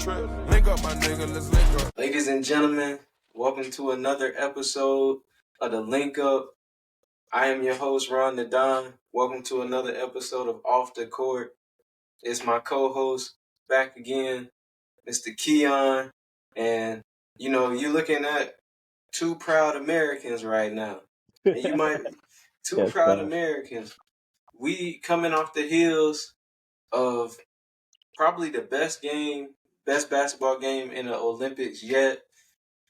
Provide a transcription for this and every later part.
trip. Link up, my nigga, let's link up. Ladies and gentlemen, welcome to another episode of the Link Up. I am your host, Ron the Don. Welcome to another episode of Off the Court. It's my co-host back again, Mr. Keiyon. And, you're looking at two proud Americans right now. And you might, two Yes, proud sir. Americans. We coming off the heels of probably the best basketball game in the Olympics yet.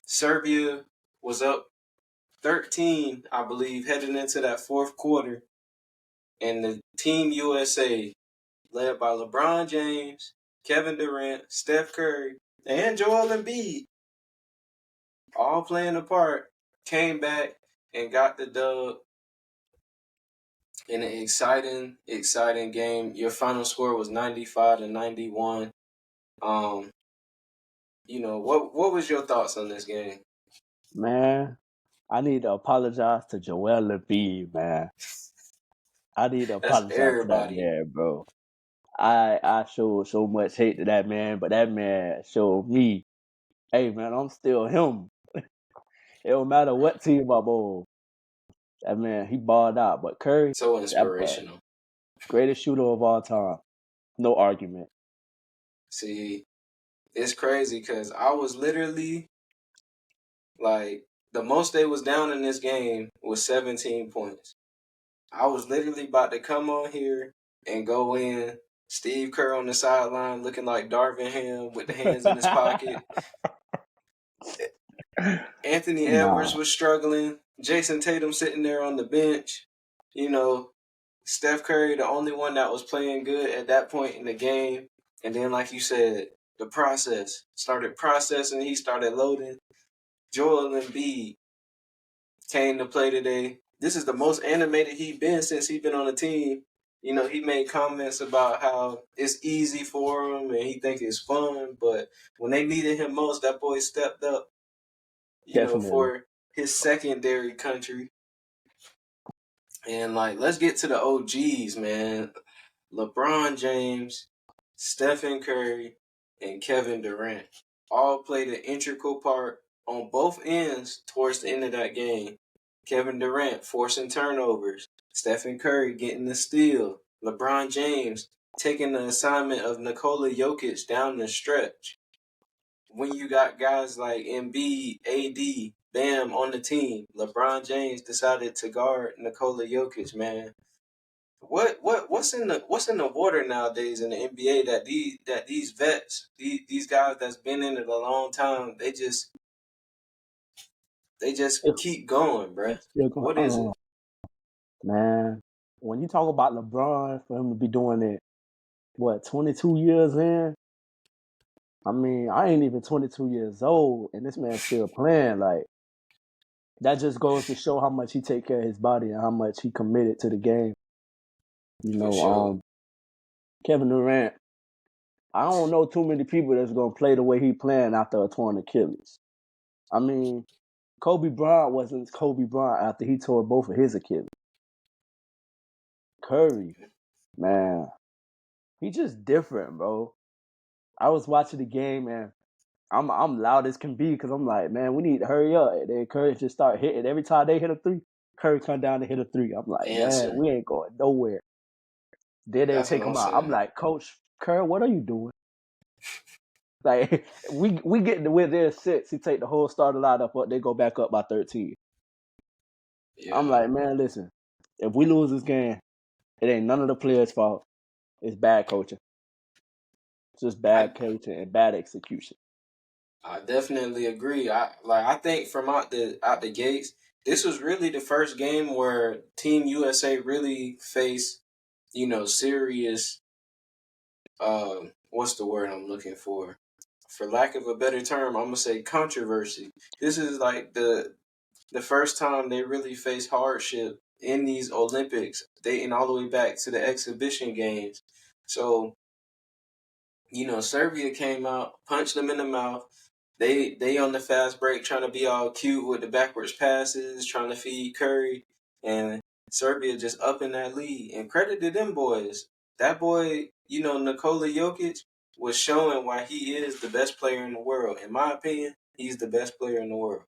Serbia was up 13, I believe, heading into that fourth quarter. And the Team USA, led by LeBron James, Kevin Durant, Steph Curry, and Joel Embiid, all playing a part, came back and got the dub in an exciting game. Your final score was 95-91. What was your thoughts on this game? Man, I need to apologize to Joel Embiid, man. I need to apologize to that man, bro. I showed so much hate to that man, but that man showed me, hey, man, I'm still him. It don't matter what team I'm on. That man, he balled out. But Curry, So that boy, inspirational. greatest shooter of all time. No argument. See, it's crazy because I was literally like, the most they was down in this game was 17 points. I was literally about to come on here and go in. Steve Kerr on the sideline looking like Darvin Ham with the hands in his pocket. Anthony Edwards was struggling. Jason Tatum sitting there on the bench. Steph Curry, the only one that was playing good at that point in the game. And then, like you said, the process started processing. He started loading. Joel Embiid came to play today. This is the most animated he's been since he's been on the team. He made comments about how it's easy for him and he think it's fun. But when they needed him most, that boy stepped up, for his secondary country. And, let's get to the OGs, man. LeBron James, Stephen Curry, and Kevin Durant all played an integral part on both ends towards the end of that game. Kevin Durant forcing turnovers, Stephen Curry getting the steal, LeBron James taking the assignment of Nikola Jokic down the stretch. When you got guys like Embiid, AD, Bam on the team, LeBron James decided to guard Nikola Jokic, man. What's in the water nowadays in the NBA that these vets, these guys that's been in it a long time, they just keep going, bruh. What is it? Man, when you talk about LeBron, for him to be doing it, 22 years in? I mean, I ain't even 22 years old, and this man's still playing. Like, that just goes to show how much he take care of his body and how much he committed to the game. Sure. Kevin Durant, I don't know too many people that's going to play the way he playing after a torn Achilles. I mean, Kobe Bryant wasn't Kobe Bryant after he tore both of his Achilles. Curry, man, he just different, bro. I was watching the game, and I'm loud as can be because I'm like, man, we need to hurry up. And then Curry just start hitting. Every time they hit a three, Curry come down to hit a three. I'm like, man, we ain't going nowhere. Then they take him out. I'm like, Coach Curry, what are you doing? Like, we get to win there 6. He take the whole starting lineup up. They go back up by 13. Yeah. I'm like, man, listen. If we lose this game, it ain't none of the players' fault. It's bad coaching. It's just bad coaching and bad execution. I definitely agree. I think from out the gates, this was really the first game where Team USA really faced, serious. What's the word I'm looking for? For lack of a better term, I'm gonna say controversy. This is like the first time they really faced hardship in these Olympics, dating all the way back to the exhibition games. So, Serbia came out, punched them in the mouth. They on the fast break trying to be all cute with the backwards passes, trying to feed Curry, and Serbia just up in that lead. And credit to them boys. That boy, Nikola Jokic, was showing why he is the best player in the world. In my opinion, he's the best player in the world.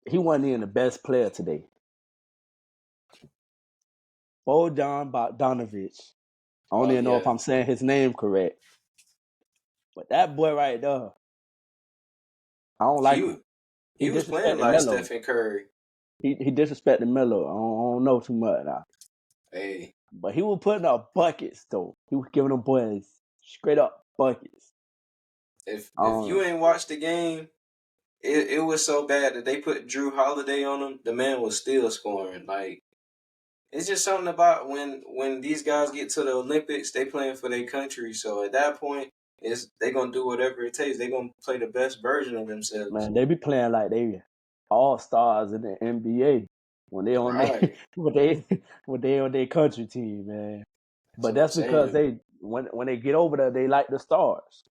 He wasn't even the best player today. Bojan Bogdanovic. I don't Oh even know if yeah, I'm saying his name correct. But that boy right there, I don't like he him. He he was playing disrespected like Melo. Stephen Curry. He disrespected Melo. I don't know too much now. Hey, But he was putting up buckets though. He was giving them boys straight up buckets. if you ain't watched the game, it was so bad that they put Drew Holiday on him. The man was still scoring. Like it's just something about when these guys get to the Olympics, they playing for their country. So at that point, they gonna do whatever it takes. They gonna play the best version of themselves. Man, they be playing like they all stars in the NBA when they on they Right. when they on their country team, man. That's But what I'm that's because saying. they when they get over there, they like the stars.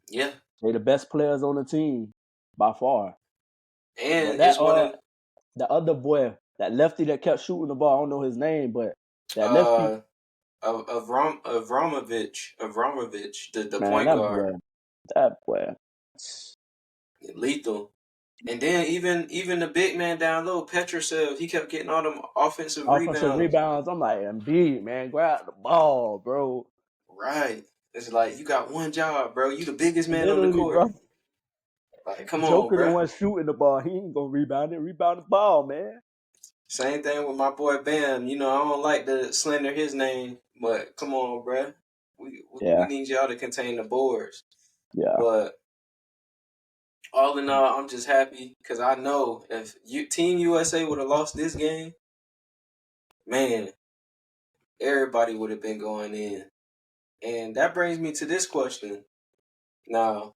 Yeah. They the best players on the team by far. But And that it's one of the other boy, that lefty that kept shooting the ball, I don't know his name, but that lefty, uh Avramovich, the man, point guard, that boy, lethal. And then even the big man down low, Petrushev, he kept getting all them offensive offensive rebounds. rebounds. I'm like, Embiid, man, grab the ball, bro. Right. It's like you got one job, bro. You the biggest man on the Literally, court. bro. Like, come on, Joker the bro. one shooting the ball. He ain't gonna rebound it. Rebound the ball, man. Same thing with my boy Bam. You know, I don't like to slander his name, but come on, bro. We Yeah, need y'all to contain the boards. yeah. But all in all, I'm just happy because I know if Team USA would have lost this game, man, everybody would have been going in. And that brings me to this question. Now,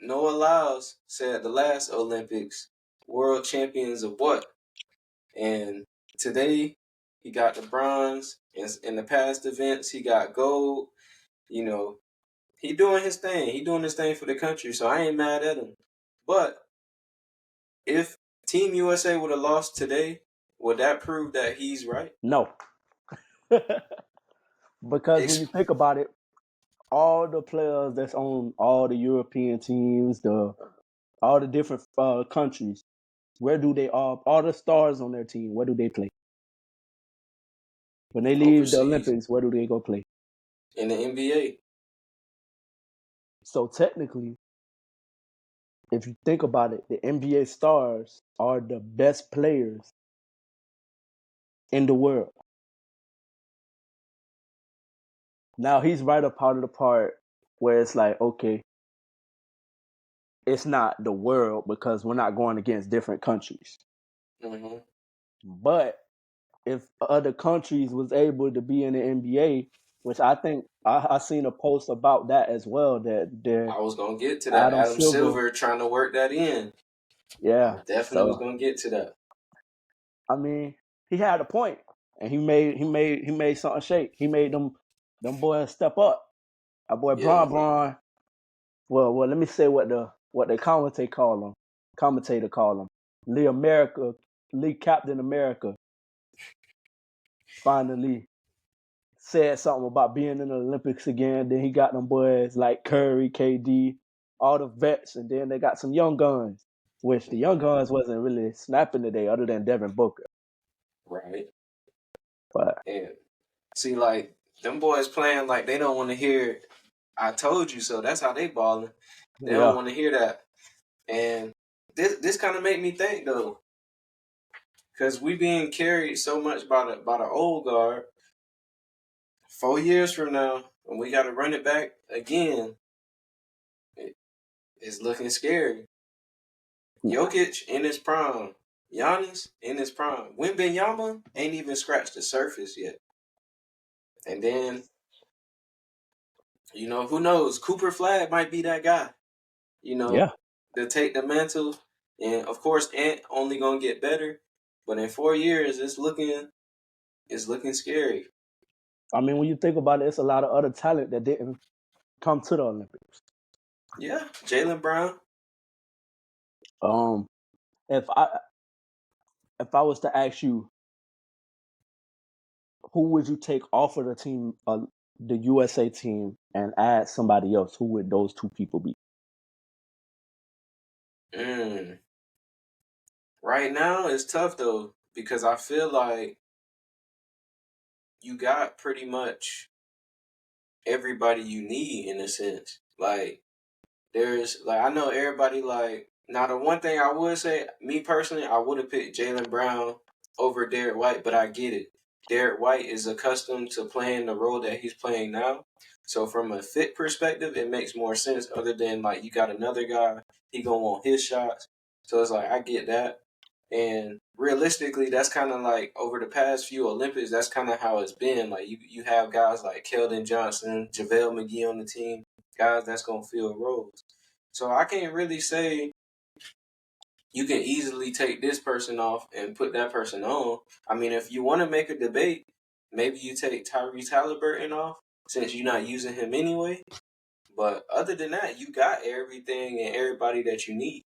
Noah Lyles said the last Olympics, world champions of what? And today, he got the bronze. In the past events, he got gold. You know, he doing his thing. He doing his thing for the country. So I ain't mad at him. But if Team USA would have lost today, would that prove that he's right? No, because when you Ex- think about it, all the players that's on all the European teams, all the different countries, where do they all the stars on their team? Where do they play when they leave the Overseas Olympics? Where do they go play? in the NBA. So technically, if you think about it, the NBA stars are the best players in the world. Now he's right up part of the part where it's like, okay, it's not the world because we're not going against different countries. Mm-hmm. But if other countries was able to be in the NBA, which I think I seen a post about that as well, that I was gonna get to that. Adam Adam Silver, Silver trying to work that in. I yeah. definitely was So gonna get to that. I mean, he had a point, and he made something shake. He made them boys step up. Our boy Yeah. Bron. Well, let me say what the commentator call him. Lee Captain America finally said something about being in the Olympics again. Then he got them boys like Curry, KD, all the vets, and then they got some young guns, which the young guns wasn't really snapping today, other than Devin Booker. Right. But And see, like them boys playing like they don't want to hear "I told you so." That's how they balling. They don't yeah, want to hear that. And this kind of made me think though, because we being carried so much by the old guard. 4 years from now, when we got to run it back again, it's looking scary. Jokic in his prime, Giannis in his prime. Wembanyama ain't even scratched the surface yet. And then who knows? Cooper Flag might be that guy. You know, yeah. to take the mantle, and of course, Ant only gonna get better. But in 4 years, it's looking scary. I mean, when you think about it, it's a lot of other talent that didn't come to the Olympics. Yeah, Jalen Brown. Um, if I was to ask you, who would you take off of the team the USA team and add somebody else, who would those two people be? Right now, it's tough though because I feel like you got pretty much everybody you need in a sense. Like there's like I know everybody like now the one thing I would say, me personally, I would have picked Jalen Brown over Derek White, but I get it. Derek White is accustomed to playing the role that he's playing now. So from a fit perspective, it makes more sense other than like you got another guy, he gonna want his shots. So it's like I get that. And realistically, that's kind of like over the past few Olympics, that's kind of how it's been. Like you have guys like Keldon Johnson, JaVale McGee on the team, guys that's gonna fill roles. So I can't really say you can easily take this person off and put that person on. I mean, if you want to make a debate, maybe you take Tyrese Halliburton off since you're not using him anyway. But other than that, you got everything and everybody that you need,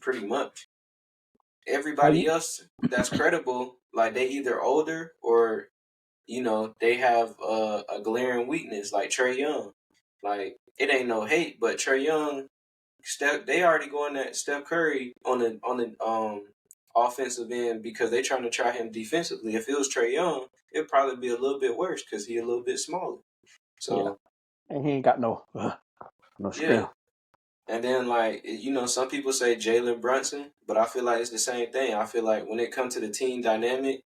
pretty much. How Everybody you? else that's credible, like they either older or they have a glaring weakness, like Trey Young. Like it ain't no hate, but Trey Young, they already going at Steph Curry on the offensive end because they trying to try him defensively. If it was Trey Young, it'd probably be a little bit worse because he a little bit smaller. Yeah, So and he ain't got no yeah, strength. and then like some people say Jalen Brunson, but I feel like it's the same thing. I feel like when it comes to the team dynamic,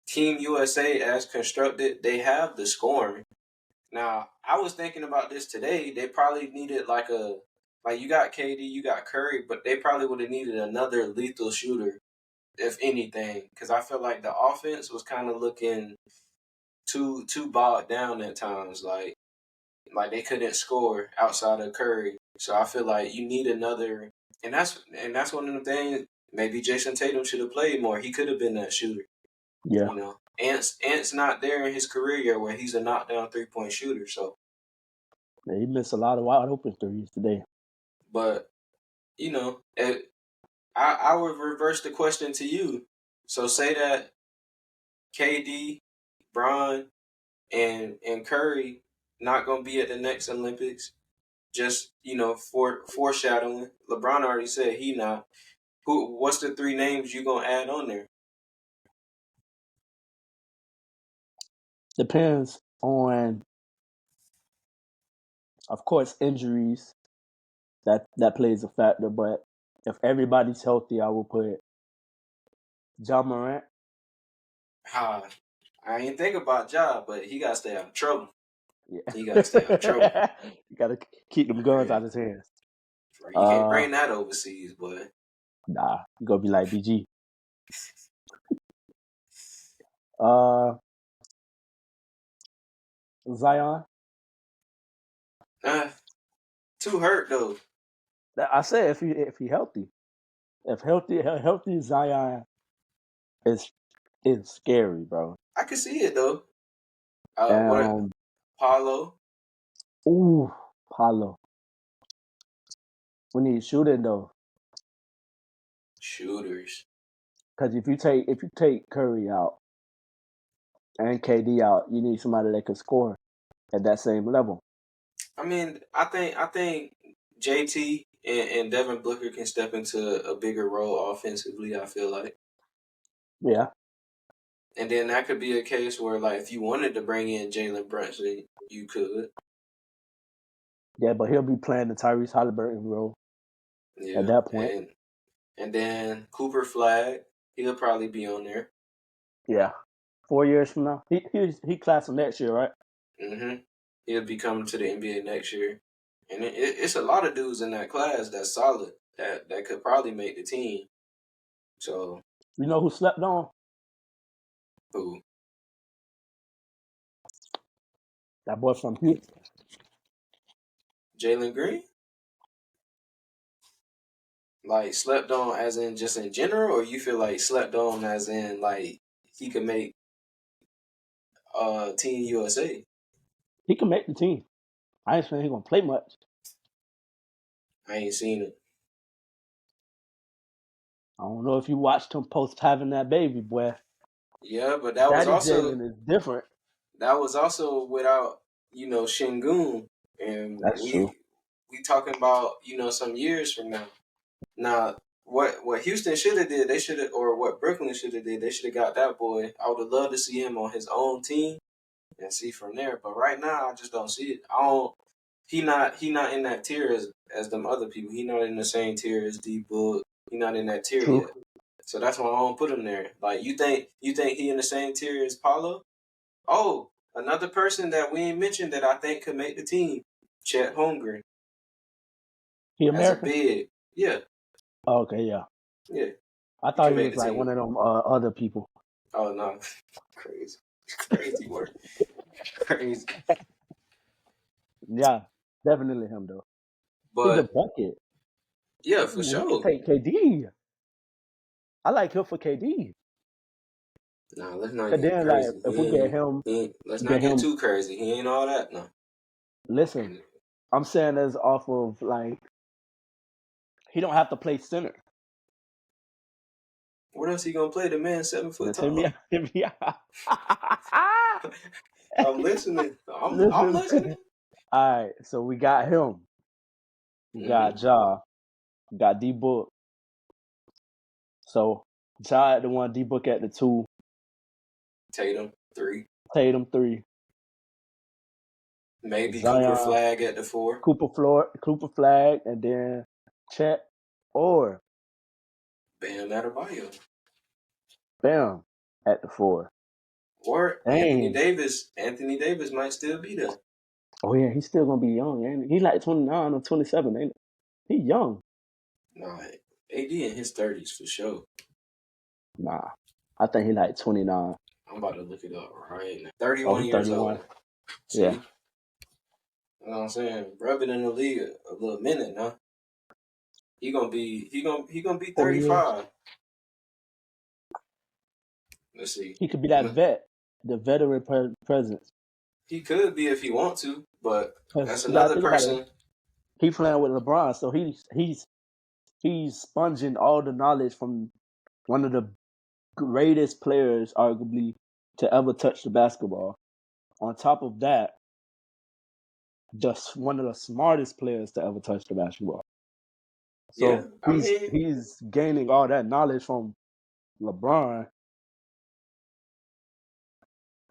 Team USA as constructed, they have the scoring. Now, I was thinking about this today. They probably needed like you got KD, you got Curry, but they probably would have needed another lethal shooter, if anything, because I feel like the offense was kind of looking too bogged down at times. Like they couldn't score outside of Curry. So I feel like you need another, and that's one of the things. Maybe Jason Tatum should have played more. He could have been that shooter. Yeah, Ant's not there in his career yet where he's a knockdown 3-point shooter. So, yeah, he missed a lot of wide open threes today. but I would reverse the question to you. So say that KD, Bron, and Curry not gonna be at the next Olympics. Just foreshadowing. LeBron already said he not. What's the three names you gonna add on there? Depends on, of course, injuries. That plays a factor, but if everybody's healthy, I will put John Morant. Ha, I ain't think about Ja, but he gotta stay out of trouble. Yeah, He gotta stay out of trouble. you gotta keep them For guns real. out of his hands. You can't Uh, bring that overseas, boy. nah, you gonna be like BG. Uh, Zion. Uh, Too hurt though. I said if he healthy, if healthy Zion is scary, bro. I can see it though. What Um, Paulo ooh, Paulo. We need shooting though, shooters. because if you take Curry out and KD out, you need somebody that can score at that same level. I mean, I think JT and Devin Booker can step into a bigger role offensively. I feel like, Yeah, and then that could be a case where like if you wanted to bring in Jalen Brunson, you could. yeah, but he'll be playing the Tyrese Halliburton role at Yeah, that point. and then Cooper Flag, he'll probably be on there. Yeah, 4 years from now, he classing next year, right? hmm He'll be coming to the NBA next year, and it's a lot of dudes in that class that's solid that could probably make the team. So You know who slept on? who? That boy from Houston. Jalen Green? Like slept on as in just in general, or you feel like slept on as in like he could make Team USA? He can make the team. I ain't saying he gonna play much. I ain't seen it. I don't know if you watched him post having that baby, boy. Yeah, but that was Daddy also Jalen is different. that was also without Shingun, and That's true. we talking about some years from now. Now, what Houston should have did, they should have, or what Brooklyn should have did, they should have got that boy. I would have loved to see him on his own team and see from there. But right now, I just don't see it. I don't. He not in that tier as them other people. He not in the same tier as D Book. He not in that tier True. yet. So that's why I don't put him there. Like you think he in the same tier as Paulo? Oh, another person that we ain't mentioned that I think could make the team, Chet Holmgren He as a American? big. Yeah, Oh, okay, yeah. yeah, I he thought can he make was the like team. one of them other people. Oh no, crazy, crazy work, crazy. Yeah, definitely him though. He's a But bucket. yeah, for Ooh, he could sure. take KD. I like him for KD. Nah, let's not Cause get then like crazy. if we Let's not get get him. too crazy. He ain't all that. No. Listen, I'm saying this off of like he don't have to play center. What else he gonna play? The man 7 foot Just hear me tall. out. Hear me out. I'm listening. I'm Listen. listening. All right, so we got him. We Mm-hmm. got Ja. We got D Book. So Ja at the one, D Book at the two, Tatum 3. Tatum three, Maybe Cooper Zion, Flag at the 4. Cooper Flag, and then Chet or Bam Adebayo. Bam at the four. Or Anthony Dang. Davis. Anthony Davis might still be there. Oh yeah, he's still gonna be young, ain't he? He like 29 or 27, ain't he? He young. Nah, AD in his 30s for sure. Nah. I think he like 29. I'm about to look it up right now. Oh, 31 he's years 31. old. See? Yeah. You know what I'm saying? Bro been in the league a little minute now. He gonna be 4 years. 35. Let's see. He could be that vet, the veteran presence. He could be if he want to, but Cause that's you gotta another think about it. person. He playing with LeBron, so he's sponging all the knowledge from one of the greatest players, arguably, to ever touch the basketball. On top of that, just one of the smartest players to ever touch the basketball. Yeah, So I he's mean, he's gaining all that knowledge from LeBron.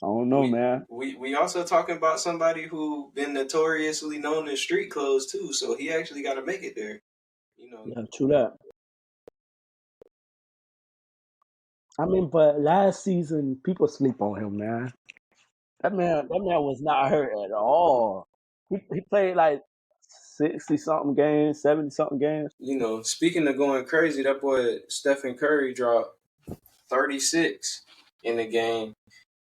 I don't know, we man. we also talking about somebody who been notoriously known as street clothes too. So he actually got to make it there. You know, Yeah, true that. I mean, but last season people sleep on him, man. That man was not hurt at all. He played like 60 something games, 70 something games. Speaking of going crazy, that boy Stephen Curry dropped 36 in the game.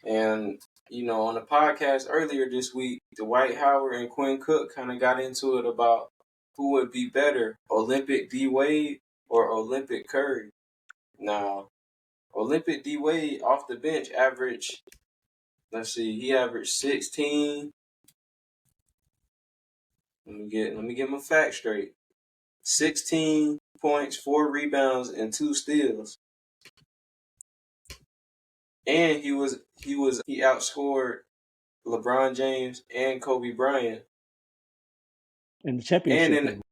And, on the podcast earlier this week, Dwight Howard and Quinn Cook kind of got into it about who would be better, Olympic D Wade or Olympic Curry. Now, Olympic D Wade off the bench averaged, let's see, he averaged 16. Let me get my facts straight. 16 points, 4 rebounds, and 2 steals. And he outscored LeBron James and Kobe Bryant. In the And championship in game.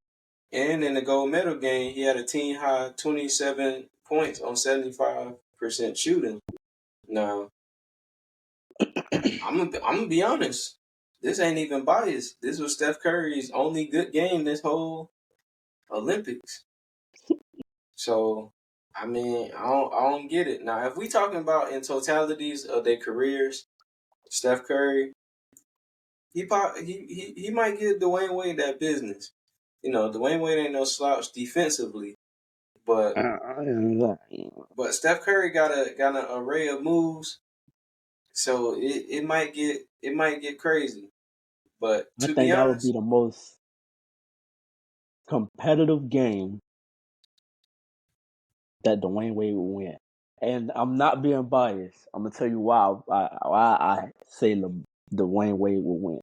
and in the gold medal game, he had a team high 27 points on 75% shooting. Now, I'm gonna be honest. This ain't even biased. This was Steph Curry's only good game this whole Olympics. So, I mean, I don't get it. Now, if we talking about in totalities of their careers, Steph Curry, he might give Dwayne Wade that business. Dwayne Wade ain't no slouch defensively, but Steph Curry got an array of moves, so it might get crazy. But I to be think that would be honest, the most competitive game that Dwayne Wade would win. And I'm not being biased. I'm gonna tell you why I say Dwayne Wade will win.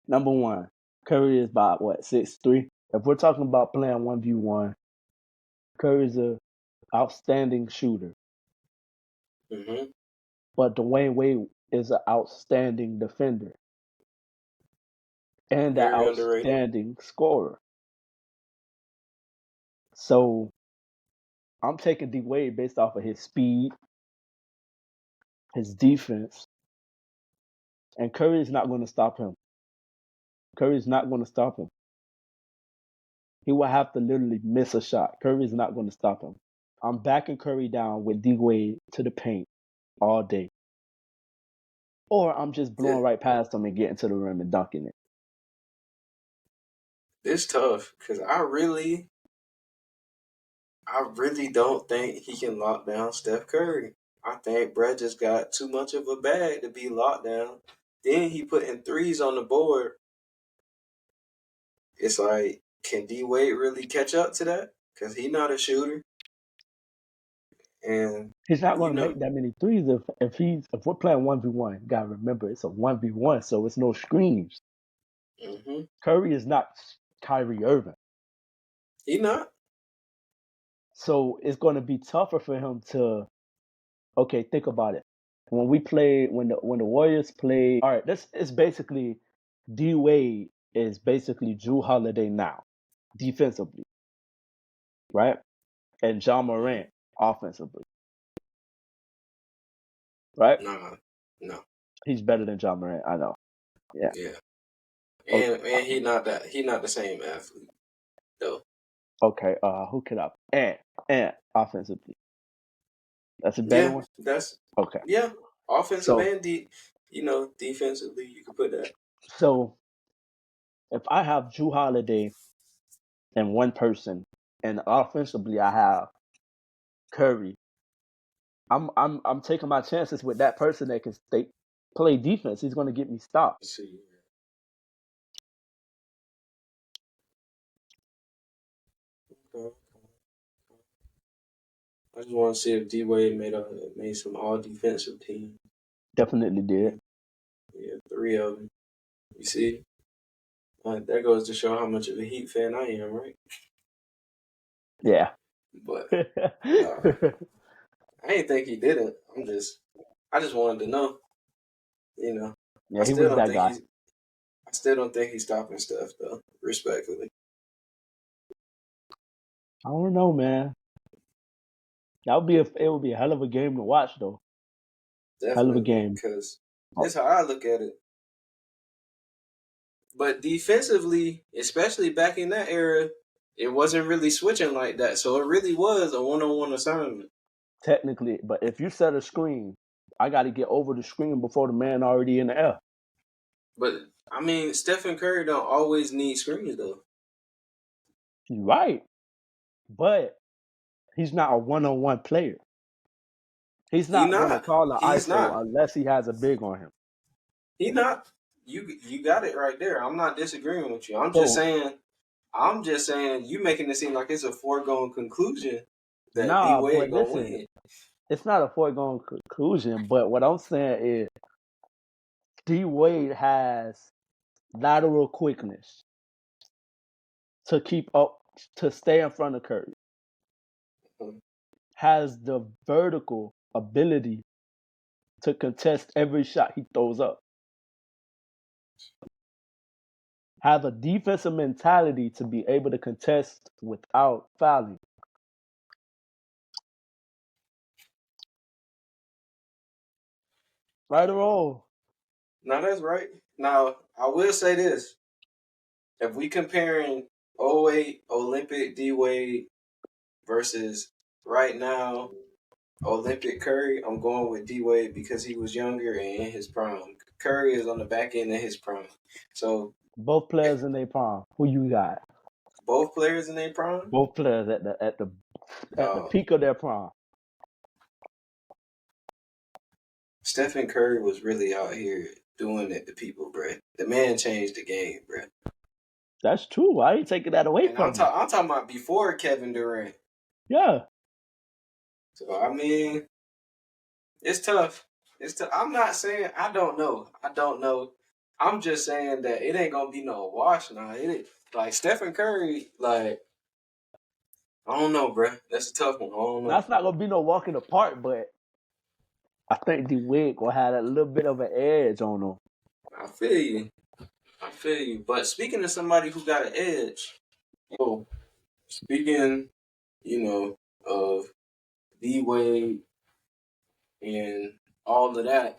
Number one, Curry is about what 6'3". If we're talking about playing 1v1, Curry's a outstanding shooter, hmm but Dwayne Wade is an outstanding defender. and that Very underrated. outstanding scorer. So I'm taking D Wade based off of his speed, his defense, and Curry is not going to stop him. Curry is not going to stop him. He will have to literally miss a shot. Curry is not going to stop him. I'm backing Curry down with D Wade to the paint all day. Or I'm just blowing right past him and getting to the rim and dunking it. It's tough because I really don't think he can lock down Steph Curry. I think Brett just got too much of a bag to be locked down. Then he putting threes on the board. It's like, can D Wade really catch up to that? Because he's not a shooter. And he's not going to make that many threes if we're playing 1v1. You got to remember, it's a 1v1, so it's no screens. Mm-hmm. Curry is not Kyrie Irving. He not. So it's going to be tougher for him to. Okay, think about it. When the Warriors play, all right, this is basically D Wade is basically Drew Holiday now, defensively, right? And John Morant offensively, right? No. He's better than John Morant. I know. Yeah. And he not the same athlete though. Okay. Who could I? And offensively, that's a better one. That's okay. Yeah, offensive and defensively, you could put that. So if I have Drew Holiday and one person, and offensively I have Curry, I'm taking my chances with that person that can play defense. He's going to get me stopped. Let's see. Okay. I just want to see if D Wade made some all defensive team. Definitely did. Yeah, 3 of them. You see, that goes to show how much of a Heat fan I am, right? Yeah. But I ain't think he didn't. I just wanted to know. Yeah, I he still was don't that think guy. I still don't think he's stopping stuff though. Respectfully. I don't know, man. It would be a hell of a game to watch, though. Definitely, hell of a game. Because that's how I look at it. But defensively, especially back in that era, it wasn't really switching like that. So it really was a one-on-one assignment. Technically, but if you set a screen, I got to get over the screen before the man already in the air. But I mean, Stephen Curry don't always need screens though. You're right, but he's not a one-on-one player. He's not going to call an ISO unless he has a big on him. He not. You got it right there. I'm not disagreeing with you. I'm just saying you making it seem like it's a foregone conclusion that D Wade gonna win. It's not a foregone conclusion, but what I'm saying is D Wade has lateral quickness to keep up, to stay in front of Curry. Has the vertical ability to contest every shot he throws up. Have a defensive mentality to be able to contest without fouling. Right or wrong? No, that's right. Now, I will say this. If we comparing 08 Olympic D Wade versus right now Olympic Curry, I'm going with D Wade because he was younger and in his prime. Curry is on the back end of his prime. So both players in their prime. Who you got? Both players in their prime? Both players at the peak of their prime. Stephen Curry was really out here doing it to people, bruh. The man changed the game, bruh. That's true. I ain't taking that away from him. I'm talking about before Kevin Durant. Yeah. So, I mean, it's tough. I'm not saying I don't know. I'm just saying that it ain't going to be no wash now. Like, Stephen Curry, like, I don't know, bruh. That's a tough one. I don't know. That's not going to be no walk in the park, but I think D Wade will have a little bit of an edge on him. I feel you. I feel you. But speaking of somebody who got an edge, oh, speaking, of D Wade and all of that,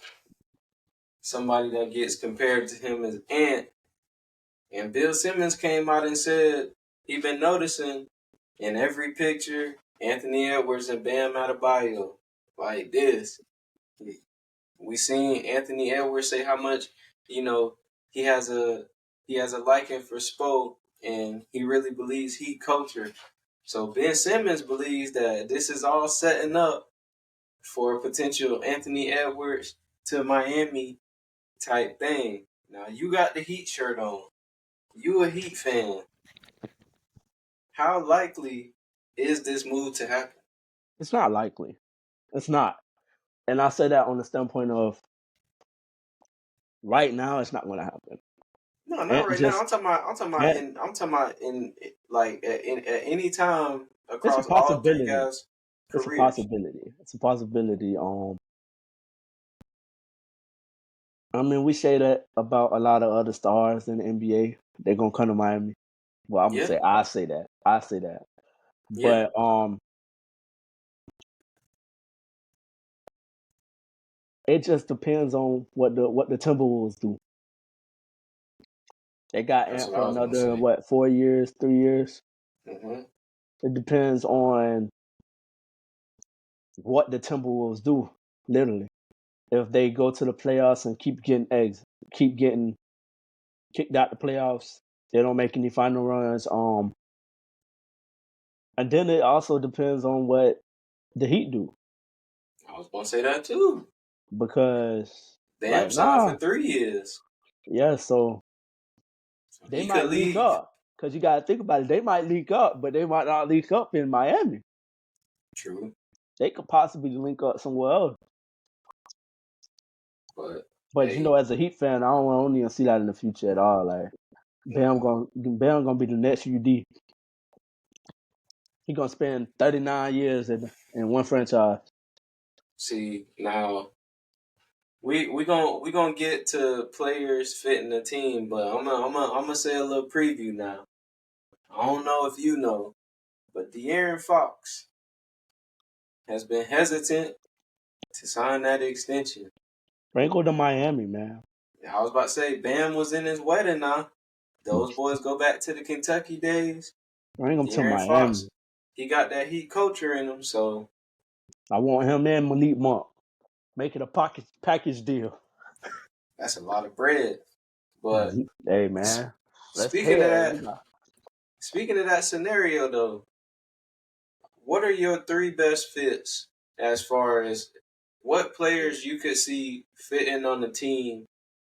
somebody that gets compared to him as Ant, and Bill Simmons came out and said he been noticing in every picture Anthony Edwards and Bam Adebayo like this. We seen Anthony Edwards say how much he has a liking for Spo, and he really believes he culture. So Ben Simmons believes that this is all setting up for a potential Anthony Edwards to Miami type thing. Now you got the Heat shirt on. You a Heat fan. How likely is this move to happen? It's not likely. It's not. And I say that on the standpoint of right now, it's not going to happen. No, not And right now. just, I'm talking about. and I'm talking about in like at any time it's a across all three possibility. guys' It's a careers. possibility. It's a possibility. I mean, we say that about a lot of other stars in the NBA. They're gonna come to Miami. Well, I'm gonna Yeah, say I say that. I say that. yeah. But it just depends on what the Timberwolves do. They got That's Ant what I for was gonna another say. 4 years, 3 years. Hmm. It depends on what the Timberwolves do. Literally, if they go to the playoffs and keep getting eggs, keep getting kicked out the playoffs, they don't make any final runs. And then it also depends on what the Heat do I was gonna say that too. because Bam like signed for nah, 3 years, yeah, so so they he could might leak leave. up because you got to think about it. They might leak up, but they might not leak up in Miami. True, They could possibly link up somewhere else. but But hey, as a Heat fan, I don't even see that in the future at all. Like nah. Bam gonna be the next UD. He gonna spend 39 years in one franchise. See now, we gonna get to players fitting the team, but I'm gonna say a little preview now. I don't know if you know, but De'Aaron Fox has been hesitant to sign that extension. Bring go to Miami, man. I was about to say Bam was in his wedding now. Those boys go back to the Kentucky days. Bring him to De'Aaron Miami. Fox, he got that Heat culture in him, so I want him and Malik Monk. Make it a package deal. that's a lot of bread. But Hey man, let's pay speaking of it. that, speaking of that scenario though, what are your three best fits as far as what players you could see fitting on the team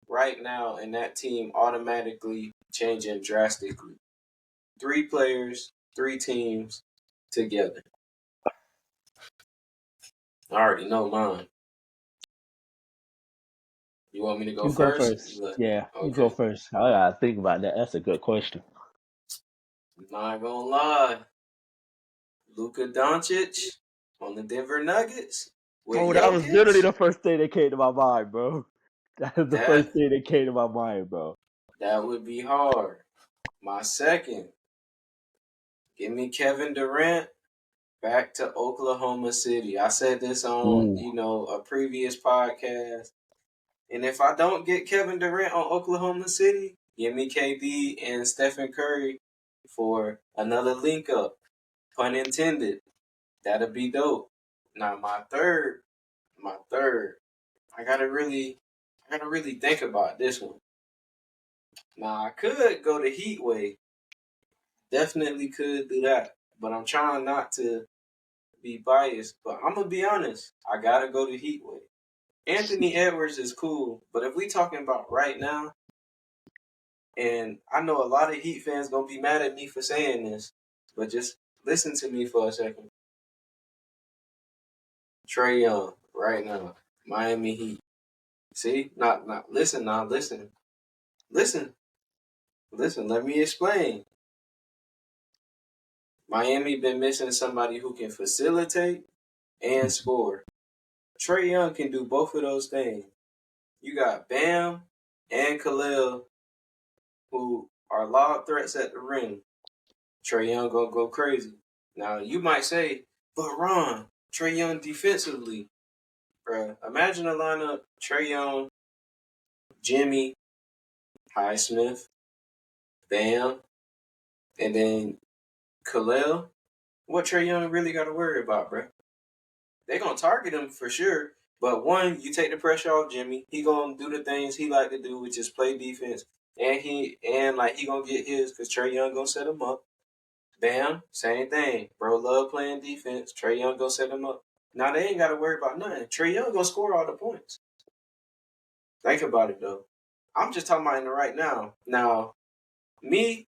right now and that team automatically changing drastically? Three players, three teams together. I already know mine. You want me to go You go first? first. Yeah, you go Okay. first. I gotta think about that. That's a good question. Not gonna lie. Luka Doncic on the Denver Nuggets with Bro, that was literally Jokic. the first thing that came to my mind, bro. That is the That first thing that came to my mind, bro. that would be hard. My second, give me Kevin Durant back to Oklahoma City. I said this on, Ooh. a previous podcast. And if I don't get Kevin Durant on Oklahoma City, give me KD and Stephen Curry for another link up. Pun intended. That'd be dope. Now my third, I gotta really think about this one. Now I could go the Heat way. Definitely could do that. But I'm trying not to be biased. But I'm gonna be honest. I gotta go the Heat way. Anthony Edwards is cool, but if we talking about right now, and I know a lot of Heat fans gonna be mad at me for saying this, but just listen to me for a second. Trey Young, right now, Miami Heat. See, not listen now, listen, listen. Let me explain. Miami been missing somebody who can facilitate and score. Trey Young can do both of those things. You got Bam and Khalil who are loud threats at the rim, Trae Young gonna go crazy. Now you might say, but Ron, Trae Young defensively, bruh. Imagine a lineup: Trae Young, Jimmy, Highsmith, Bam, and then Khalil. What Trae Young really got to worry about, bruh? They gonna target him for sure. But one, you take the pressure off Jimmy. He gonna do the things he like to do, which is play defense, and he gonna get his because Trae Young gonna set him up. Bam, same thing. Bro, love playing defense. Trae Young gonna set him up. Now they ain't got to worry about nothing. Trae Young gonna score all the points. Think about it though. I'm just talking about in the right now. Now, me,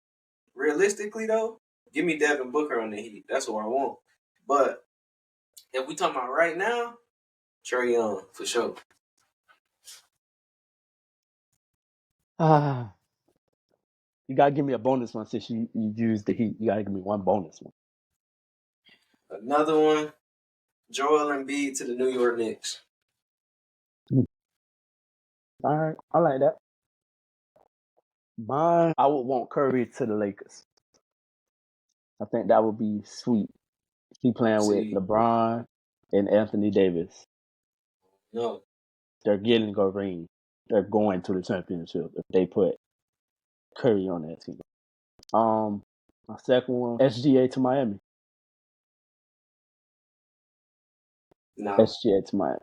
realistically though, give me Devin Booker on the Heat. That's what I want. But if we talking about right now, Trae Young for sure. You gotta give me a bonus one since you used the Heat. You gotta give me one bonus one. Another one, Joel Embiid to the New York Knicks. All right, I like that. Mine, I would want Curry to the Lakers. I think that would be sweet. He playing with See, LeBron and Anthony Davis. no, They're getting a ring. They're going to the championship if they put Curry on that team. My second one, SGA to Miami. no. SGA to Miami.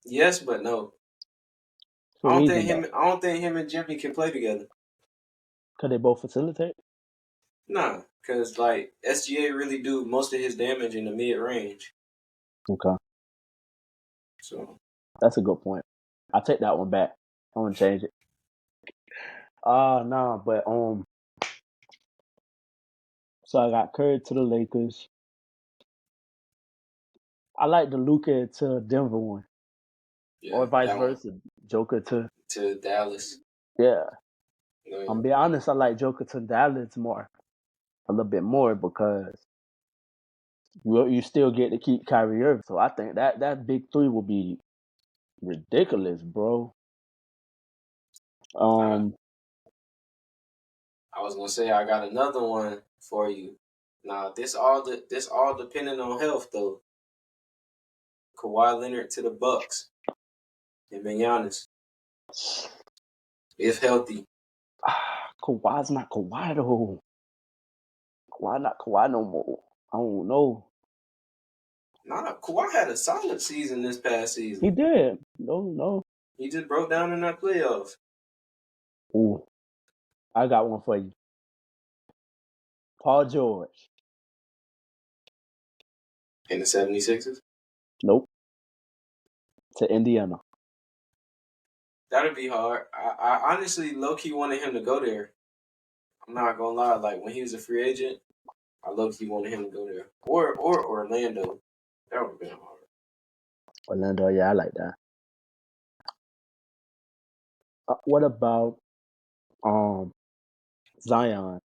Yes, but no. For reason though, I don't think him and Jimmy can play together. could they both facilitate? Nah, because like SGA really do most of his damage in the mid range. Okay, So that's a good point. I take that one back. I want to change it. Nah, but so I got Curry to the Lakers. I like the Luka to Denver one, yeah, or vice that one versa. Joker to to Dallas. yeah. Yeah. I'm be honest, I like Joker to Dallas more, a little bit more because you still get to keep Kyrie Irving. So I think that big three will be ridiculous, bro. I, Um, I was gonna say I got another one for you. Now this all depending on health though. Kawhi Leonard to the Bucks and Giannis if healthy. Kawhi's not Kawhi though. Kawhi not Kawhi no more. I don't know. Nah, Kawhi had a solid season this past season. He did. No. He just broke down in that playoffs. Ooh, I got one for you. Paul George. In the 76ers. Nope. To Indiana. That'd be hard. I honestly low key wanted him to go there. I'm not gonna lie, like when he was a free agent, I low key wanted him to go there. Or Orlando. That would have been hard. Orlando, yeah, I like that. What about Zion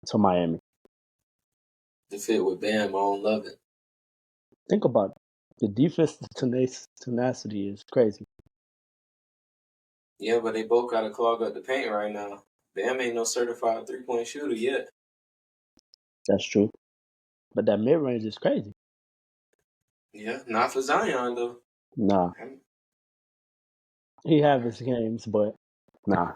to Miami? To fit with Bam, I don't love it. Think about it. The defense tenacity is crazy. Yeah, but they both gotta clog up the paint right now. Bam ain't no certified 3-point shooter yet. That's true. But that mid range is crazy. Yeah, not for Zion though. Nah. He have his games, but nah.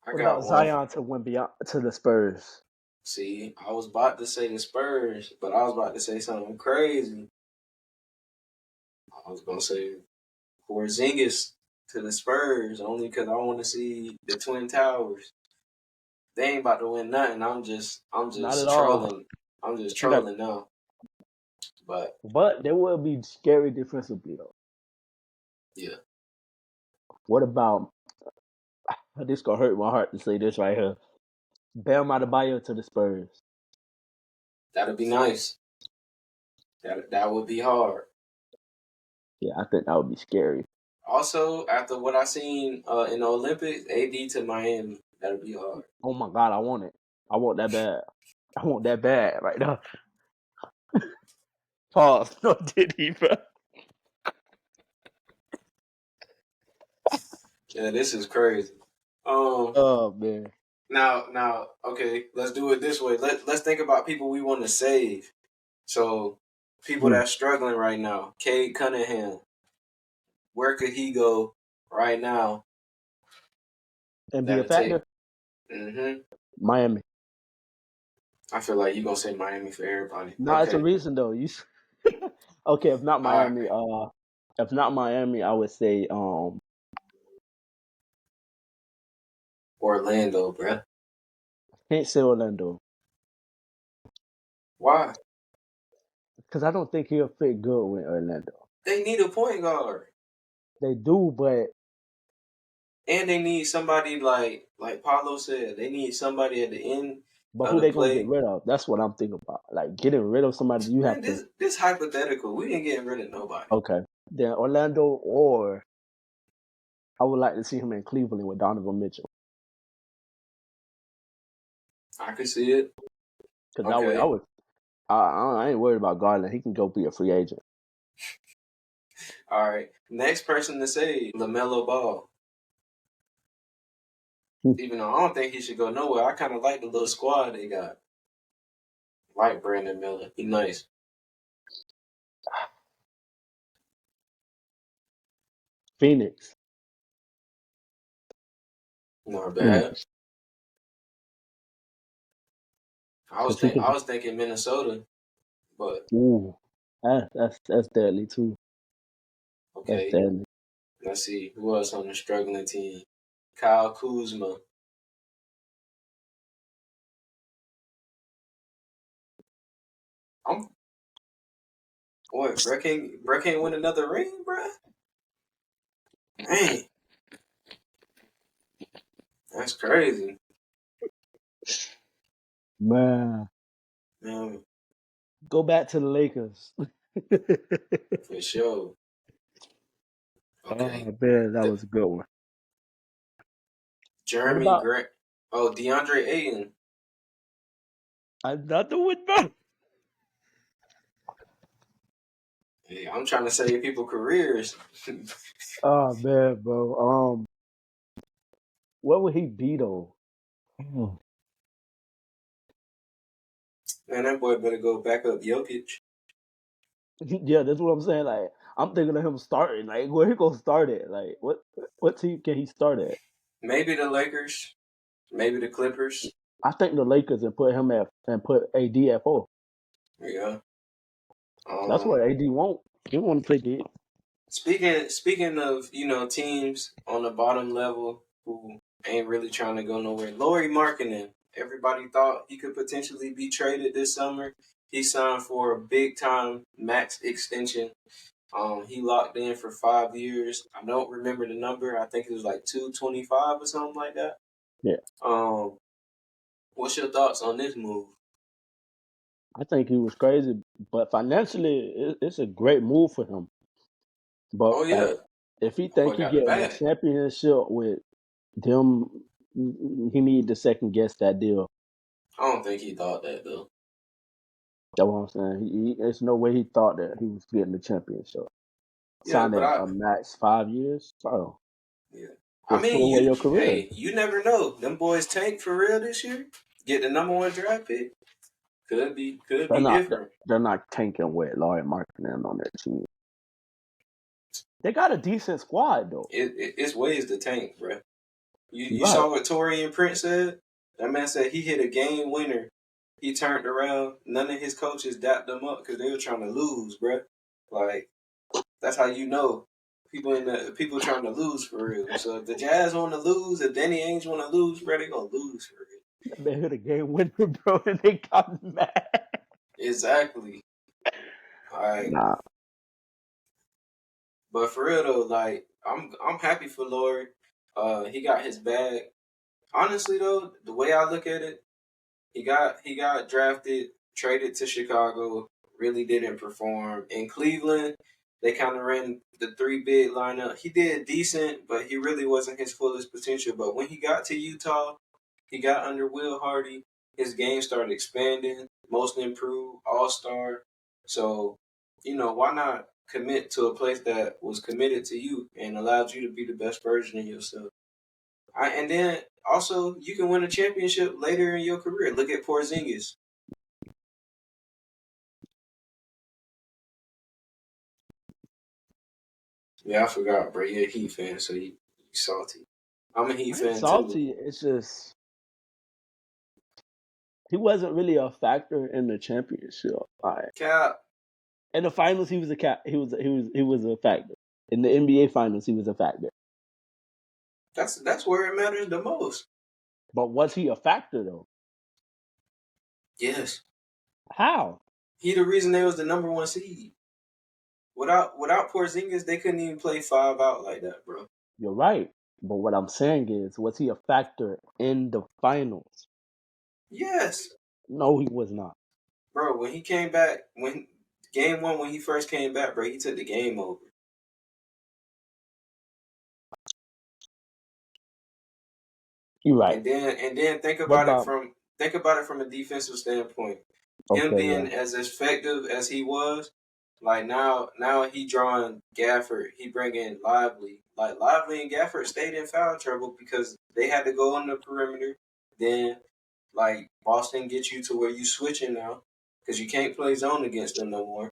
I What got about one. Zion to win beyond to the Spurs? See, I was about to say the Spurs, but I was about to say something crazy. I was gonna say Porzingis to the Spurs only because I want to see the Twin Towers. They ain't about to win nothing. I'm Not at just all. trolling. I'm just I got, trolling now. But but they will be scary defensively though. yeah, What about this? Gonna hurt my heart to say this right here. Bam Adebayo to the Spurs. that'd be nice. That would be hard. Yeah, I think that would be scary. Also, after what I seen in the Olympics, AD to Miami, that'd be hard. Oh my God, I want it. I want that bad. I want that bad right now. Pause. No, did he, bro? Yeah, this is crazy. Oh man. Now, okay, let's do it this way. Let's think about people we want to save. So, people Hmm. that's struggling right now. Cade Cunningham, where could he go right now? And be a That'll take. factor? Mm-hmm. Miami. I feel like you gonna say Miami for everybody. No, it's a Okay, reason though. Okay, all right. if not Miami, I would say Orlando, bruh. can't say Orlando Why? because I don't think he'll fit good with Orlando. They need a point guard, They do, but and they need somebody like Paulo said. They need somebody at the end of who the they gonna get play. rid of? That's what I'm thinking about. Like getting rid of somebody, you Man, have to. this hypothetical. We ain't getting rid of nobody. Okay, then Orlando, or I would like to see him in Cleveland with Donovan Mitchell I can see it. because Okay. I ain't worried about Garland. He can go be a free agent. All right. Next person to say LaMelo Ball. Even though I don't think he should go nowhere, I kind of like the little squad they got. Like Brandon Miller. He nice. Phoenix, Not mm. bad. Cause he I can. was thinking Minnesota, but Ooh, that's deadly too. That's okay. deadly. Let's see who else on the struggling team. Kyle Kuzma. I'm what? Bro can't win another ring, bro. Dang, that's crazy. Man, Man, go back to the Lakers. for sure. Oh Okay. man, that The, was a good one. What Jeremy about Grant. Oh, DeAndre Ayton. another one, bro? Hey, I'm trying to save people careers. Oh man, bro. What would he be though? Hmm. Man, that boy better go back up Jokic. Yeah, that's what I'm saying. Like, I'm thinking of him starting. Like, where he gonna start at? Like, what team can he start at? Maybe the Lakers. Maybe the Clippers. I think the Lakers and put AD at 4. Yeah. That's what Um. AD want. He want to play D. Speaking of teams on the bottom level who ain't really trying to go nowhere. Lauri Markkinen. Everybody thought he could potentially be traded this summer. He signed for a big time max extension. He locked in for 5 years. I don't remember the number. I think it was like 225 or something like that. Yeah, Um, what's your thoughts on this move? I think he was crazy, but financially, it's a great move for him. But Oh yeah, if he that think boy he got the getting a bag. championship with them, he need to second guess that deal. I don't think he thought that though. That's what I'm saying. There's no way he thought that he was getting the championship. Yeah, Signed but a max 5 years. Oh, yeah. I just throw mean, away your career. you never know. Them boys tank for real this year. Get the number one draft pick. Could They're be not. different. They're not tanking with Laurie Markkinen on their team. They got a decent squad though. It's ways to tank, bro. You Right. saw what Torian Prince said? That man said he hit a game winner. He turned around. None of his coaches dapped him up because they were trying to lose, bro. Like that's how you know people trying to lose for real. So if the Jazz want to lose, if Danny Ainge want to lose, bro, they gonna lose for real. They hit a game winner, bro, and they got mad. Exactly. All right. Nah, But for real though, like I'm happy for Lord. He got his bag. Honestly though, the way I look at it, he got drafted, traded to Chicago, really didn't perform. In Cleveland, they kind of ran the three big lineup. He did decent, but he really wasn't his fullest potential. But when he got to Utah, he got under Will Hardy. His game started expanding, most improved, all star. So, why not commit to a place that was committed to you and allowed you to be the best version of yourself. And then also you can win a championship later in your career. Look at Porzingis. Yeah, I forgot, bro. You're a Heat fan, so you salty. I'm a Heat I ain't fan too. salty. It's just he wasn't really a factor in the championship. Like, Cap, in the finals, he was a cat. He was a factor. In the NBA finals, he was a factor. that's where it matters the most. But was he a factor though? Yes, How? he the reason they was the number one seed. Without Porzingis, they couldn't even play 5 out like that, bro. You're right. But what I'm saying is, was he a factor in the finals? Yes, No, he was not. bro. When he came back, when game one, when he first came back, bro, he took the game over. You're right. And then think What about it about? from a defensive standpoint. Him Okay, being yeah. as effective as he was, like now he drawing Gafford, he bringing Lively. Like Lively and Gafford stayed in foul trouble because they had to go on the perimeter. Then like Boston gets you to where you switching now because you can't play zone against them no more.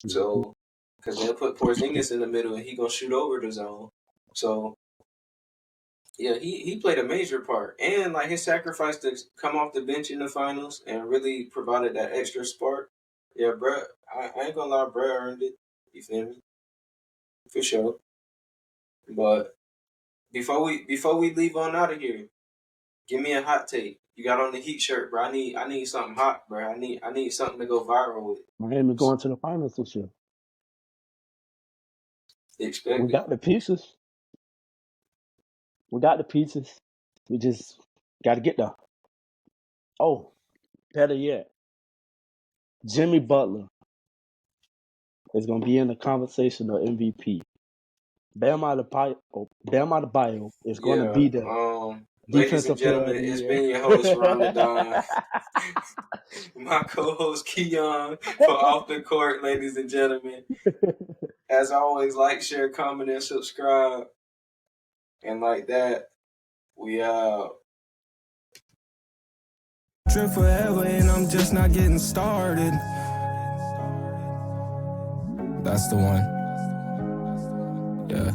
So because they'll put Porzingis in the middle and he gonna shoot over the zone. So yeah, he played a major part, and like his sacrifice to come off the bench in the finals and really provided that extra spark. Yeah, bro, I ain't gonna lie, bro earned it. You feel me? For sure. But before we leave on out of here, give me a hot take. You got on the Heat shirt, bro. I need something hot, bro. I need something to go viral with. Miami going to the finals this year. We Expect it. got the pieces. We got the pieces. We just got to get there. Oh, better yet, Jimmy Butler is going to be in the conversation of MVP. Bam Adebayo is going to Yeah. be the Ladies and defensive player of gentlemen, the it's year. been your host Rhonda Don. My co-host Keiyon for Off the Court, ladies and gentlemen. As always, like, share, comment, and subscribe. And like that, we out. Drip forever and I'm just not getting started. That's the one. Yeah.